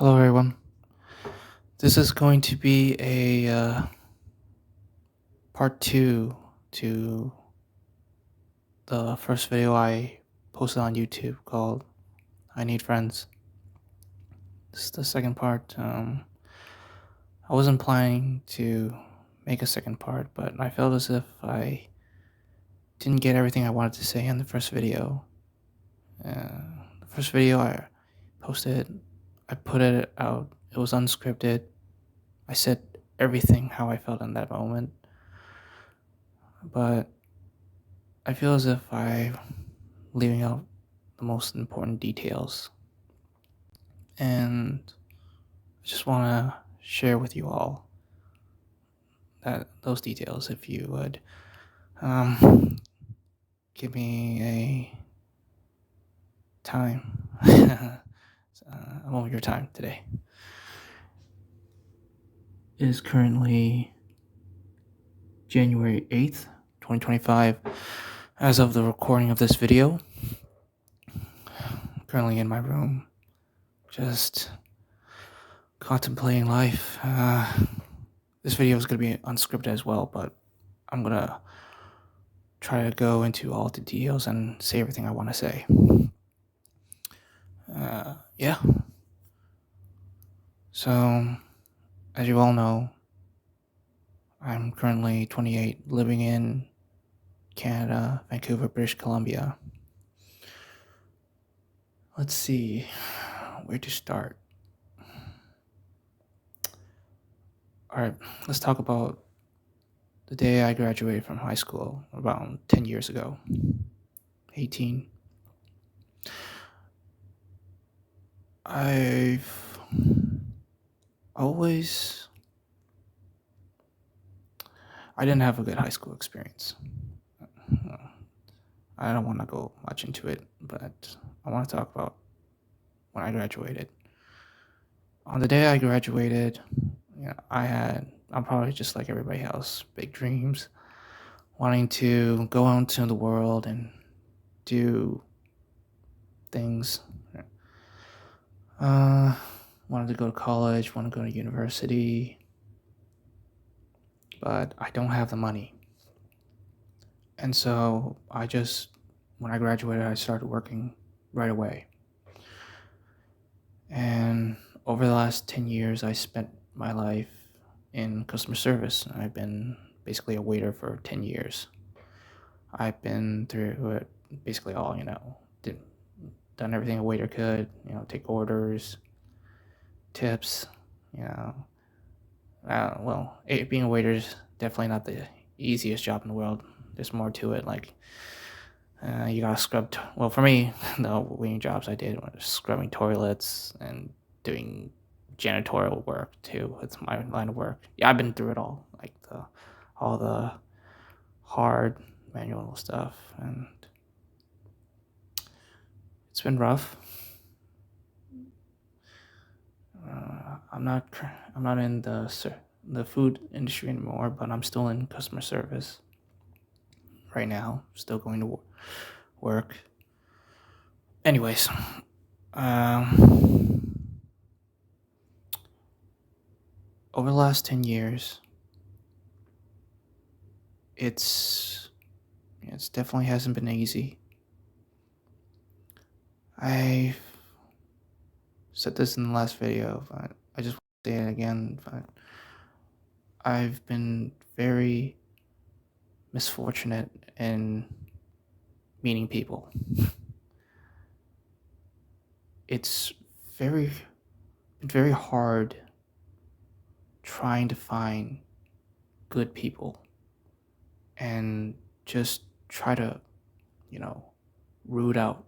Hello, everyone. This is going to be a part two to the first video I posted on YouTube called I Need Friends. This is the second part. I wasn't planning to make a second part, but I felt as if I didn't get everything I wanted to say in the first video. The first video I posted, I put it out. It was unscripted. I said everything how I felt in that moment. But I feel as if I'm leaving out the most important details. And I just want to share with you all those details if you would give me a time, a moment of your time today. It is currently January 8th, 2025, as of the recording of this video. I'm currently in my room, just contemplating life. This video is going to be unscripted as well, but I'm going to try to go into all the details and say everything I want to say. Yeah. So, as you all know, I'm currently 28, living in Canada, Vancouver, British Columbia. Let's see where to start. Alright, let's talk about the day I graduated from high school around 10 years ago. 18. I've always... I didn't have a good high school experience. I don't want to go much into it, but I want to talk about when I graduated. On the day I graduated, I'm probably just like everybody else, big dreams, wanting to go out into the world and do things. Wanted to go to college, wanted to go to university, but I don't have the money. And so when I graduated, I started working right away. And over the last 10 years, I spent my life in customer service. I've been basically a waiter for 10 years. I've been through it basically all, done everything a waiter could, take orders, tips, being a waiter is definitely not the easiest job in the world. There's more to it, like you gotta scrub. Well, for me, the waiting jobs I did was scrubbing toilets and doing janitorial work too. It's my line of work. Yeah, I've been through it all, like all the hard manual stuff, and it's been rough. I'm not in the food industry anymore, but I'm still in customer service right now. Still going to work. Anyways, over the last 10 years, it's definitely hasn't been easy. I said this in the last video, but I just want to say it again. But I've been very misfortunate in meeting people. It's been very hard trying to find good people and just try to, root out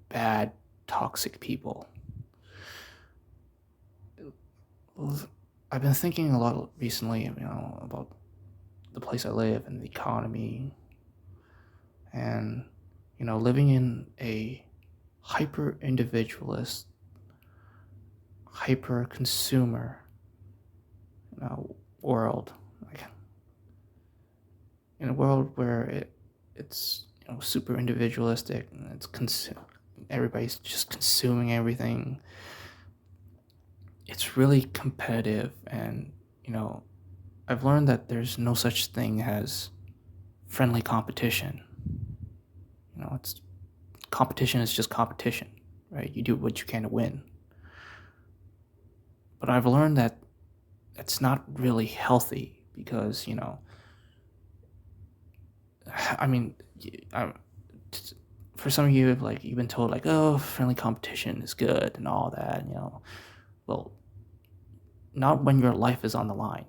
bad, toxic people. I've been thinking a lot recently, about the place I live and the economy, and living in a hyper individualist, hyper consumer world, like in a world where it's super individualistic and everybody's just consuming everything. it's really competitive, and I've learned that there's no such thing as friendly competition. It's competition is just competition, right? You do what you can to win. But I've learned that it's not really healthy because, I mean, for some of you, like you've been told, like, oh, friendly competition is good and all that. Well, not when your life is on the line.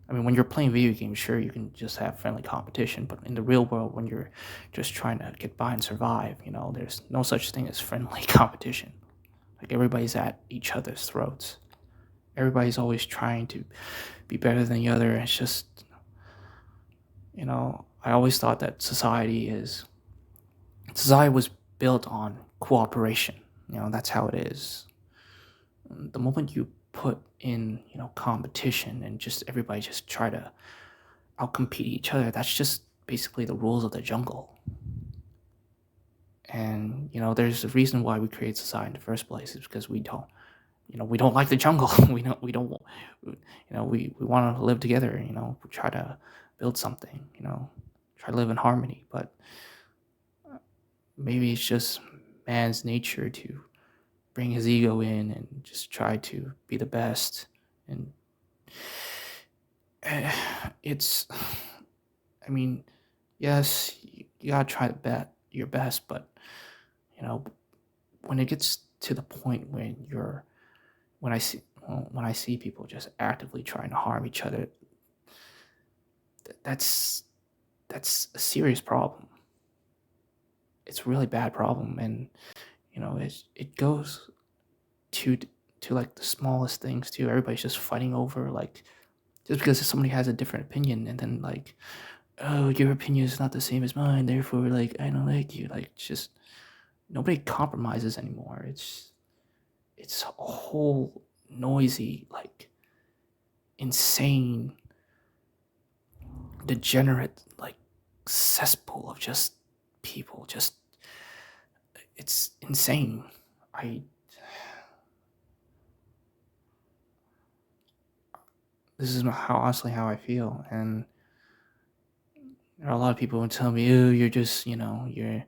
I mean, when you're playing video games, sure, you can just have friendly competition, but in the real world, when you're just trying to get by and survive, there's no such thing as friendly competition. Like, everybody's at each other's throats. Everybody's always trying to be better than the other. It's just, I always thought that society was built on cooperation. That's how it is. The moment you put in, competition and just everybody just try to outcompete each other, that's just basically the rules of the jungle. And there's a reason why we create society in the first place. Is because we don't like the jungle. We want to live together. We try to build something. Try to live in harmony. But maybe it's just man's nature to bring his ego in and just try to be the best. And it's, I mean, yes, you gotta try your best, but when it gets to the point when I see people just actively trying to harm each other, that's a serious problem. It's a really bad problem, and it goes to like the smallest things too. Everybody's just fighting over, like, just because somebody has a different opinion, and then, like, oh, your opinion is not the same as mine, therefore, like, I don't like you. Like, just nobody compromises anymore. It's a whole noisy, like, insane, degenerate, like, cesspool of just people. Just, it's insane. I This is honestly how I feel, and there are a lot of people who tell me, "Oh, you're just, you're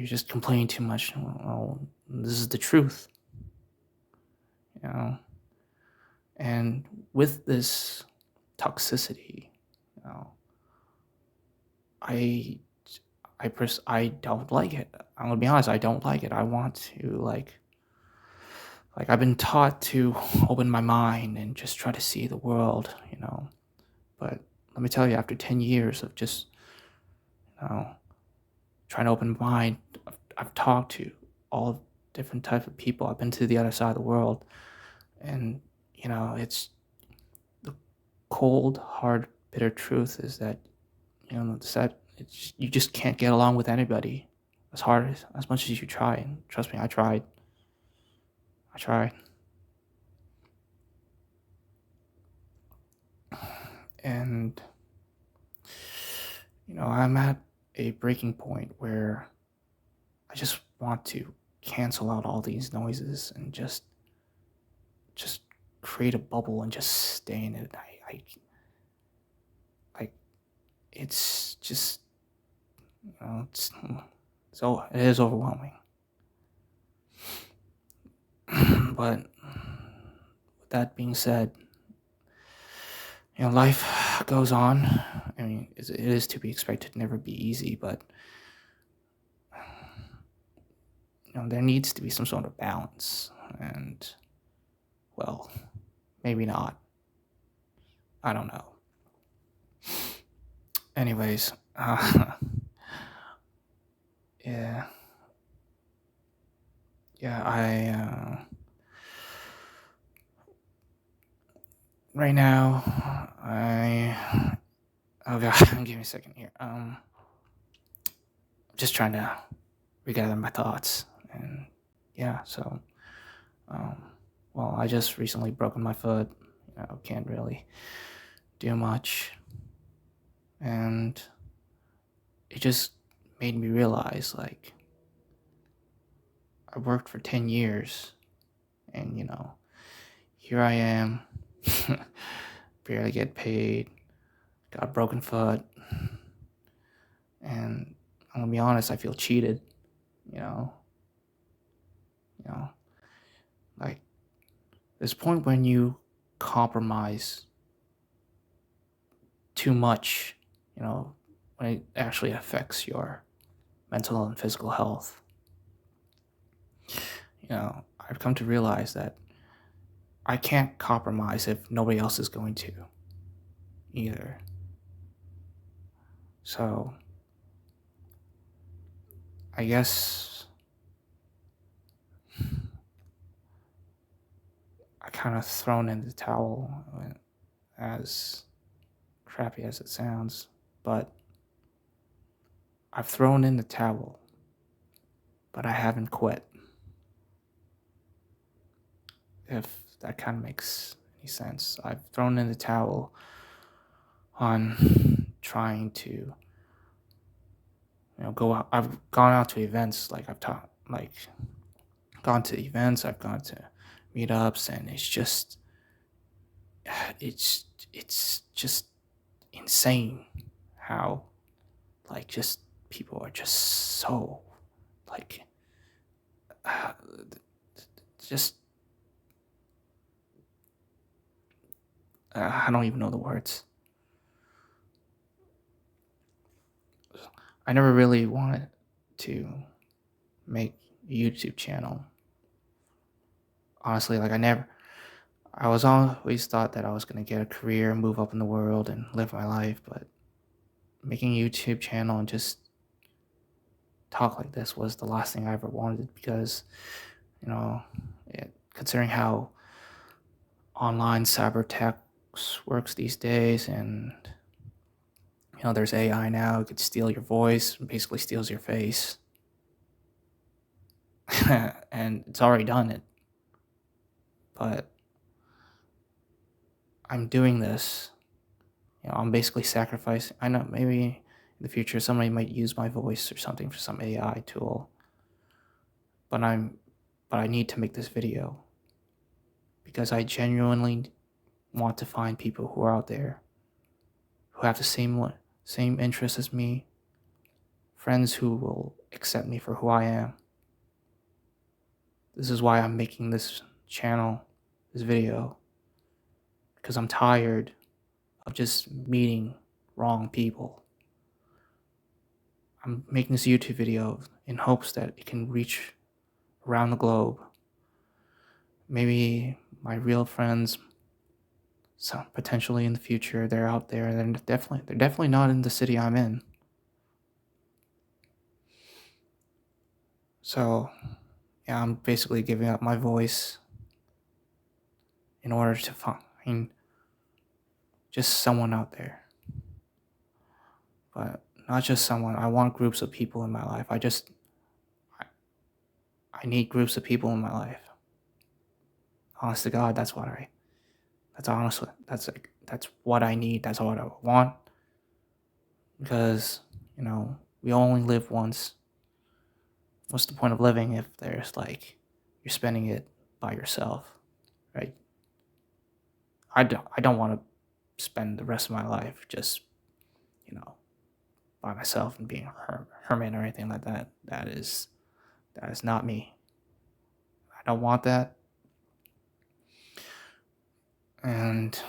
just complaining too much." Well, this is the truth, you know. And with this toxicity, you know, I I don't like it. I'm gonna be honest. I don't like it. I want to, like I've been taught to open my mind and just try to see the world. But let me tell you, after 10 years of just, trying to open my mind, I've talked to all different types of people. I've been to the other side of the world, and it's the cold, hard, bitter truth is that you just can't get along with anybody as much as you try. And trust me, I tried. I tried, and I'm at a breaking point where I just want to cancel out all these noises and just create a bubble and just stay in it. Like, it's just, so it is overwhelming. But with that being said, life goes on. I mean, it is to be expected to never be easy, but there needs to be some sort of balance. And, well, maybe not. I don't know. Anyways, yeah, yeah. Right now, oh god, give me a second here. I'm just trying to regather my thoughts, and yeah. So, um, well, I just recently broken my foot. Can't really do much, and it just made me realize, like, I worked for 10 years, and here I am, barely get paid, got a broken foot, and I'm gonna be honest, I feel cheated. You know, you know, like there's a point when you compromise too much. When it actually affects your mental and physical health. I've come to realize that I can't compromise if nobody else is going to either. So I guess I kind of thrown in the towel, as crappy as it sounds, but I've thrown in the towel, but I haven't quit. If that kind of makes any sense. I've thrown in the towel on trying to, go out. I've gone out to events, like I've taught, like gone to events, I've gone to meetups, and it's just insane how, like, just people are just so, like, just I don't even know the words. I never really wanted to make a YouTube channel. Honestly, like I was always thought that I was gonna get a career, move up in the world, and live my life, but making a YouTube channel and just talk like this was the last thing I ever wanted, because, considering how online cyber tech works these days, and there's AI now, it could steal your voice, basically steals your face. And it's already done it. But I'm doing this. I'm basically sacrificing. I know maybe in the future somebody might use my voice or something for some AI tool. But I need to make this video because I genuinely want to find people who are out there who have the same interests as me, friends who will accept me for who I am. This is why I'm making this channel, this video, because I'm tired of just meeting wrong people. I'm making this YouTube video in hopes that it can reach around the globe. Maybe my real friends, so potentially in the future, they're out there. They're definitely not in the city I'm in. So yeah, I'm basically giving up my voice in order to find just someone out there. But not just someone. I want groups of people in my life. I need groups of people in my life. Honest to God, that's what I need. That's what I want. Because, we only live once. What's the point of living if there's you're spending it by yourself, right? I don't want to spend the rest of my life just, by myself and being a hermit or anything like that. That is not me. I don't want that. And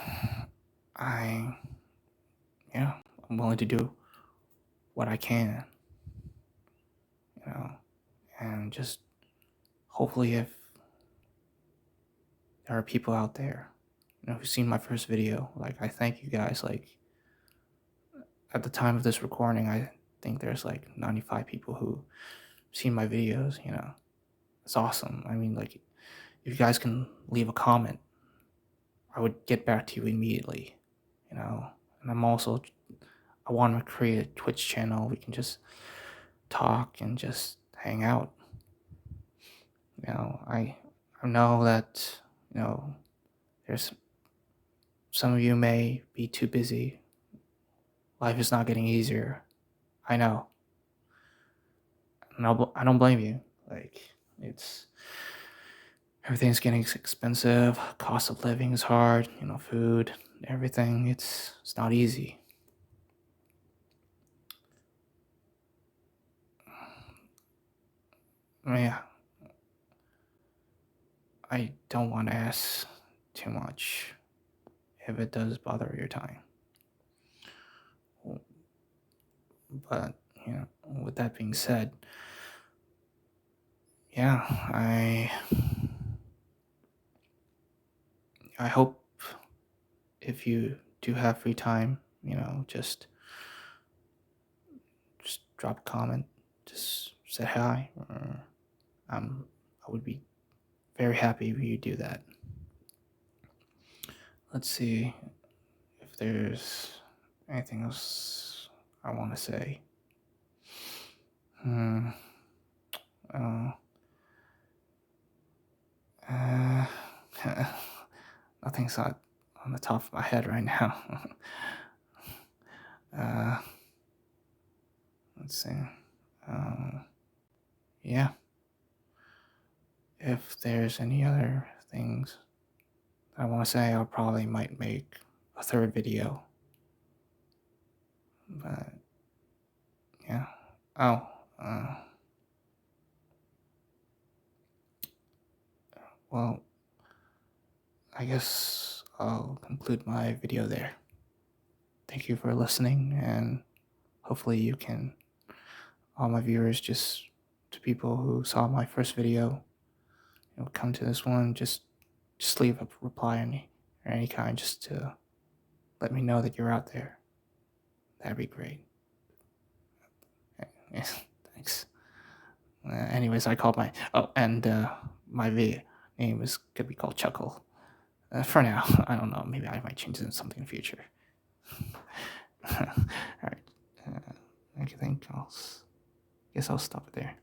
I'm willing to do what I can, and just hopefully if there are people out there, who've seen my first video, I thank you guys. At the time of this recording, I think there's 95 people who seen my videos. It's awesome. I mean, if you guys can leave a comment, I would get back to you immediately, and I want to create a Twitch channel. We can just talk and just hang out. I know that, there's some of you may be too busy. Life is not getting easier. I know. And I don't blame you. everything's getting expensive. Cost of living is hard. Food, everything. It's not easy. Yeah, I don't want to ask too much if it does bother your time. But with that being said, yeah, I hope if you do have free time, just drop a comment, just say hi. I would be very happy if you do that. Let's see if there's anything else I want to say. Hmm. Uh, uh, Nothing's on the top of my head right now. uh, let's see. Yeah. If there's any other things I want to say, I'll probably might make a third video. But yeah. Oh. Well, I guess I'll conclude my video there. Thank you for listening, and hopefully you can, all my viewers, just to people who saw my first video, come to this one, just leave a reply or any kind, just to let me know that you're out there. That'd be great. Yes, thanks. Anyways, I called my name is gonna be called Chuckle. For now, I don't know. Maybe I might change it into something in the future. All right. I think guess I'll stop it there.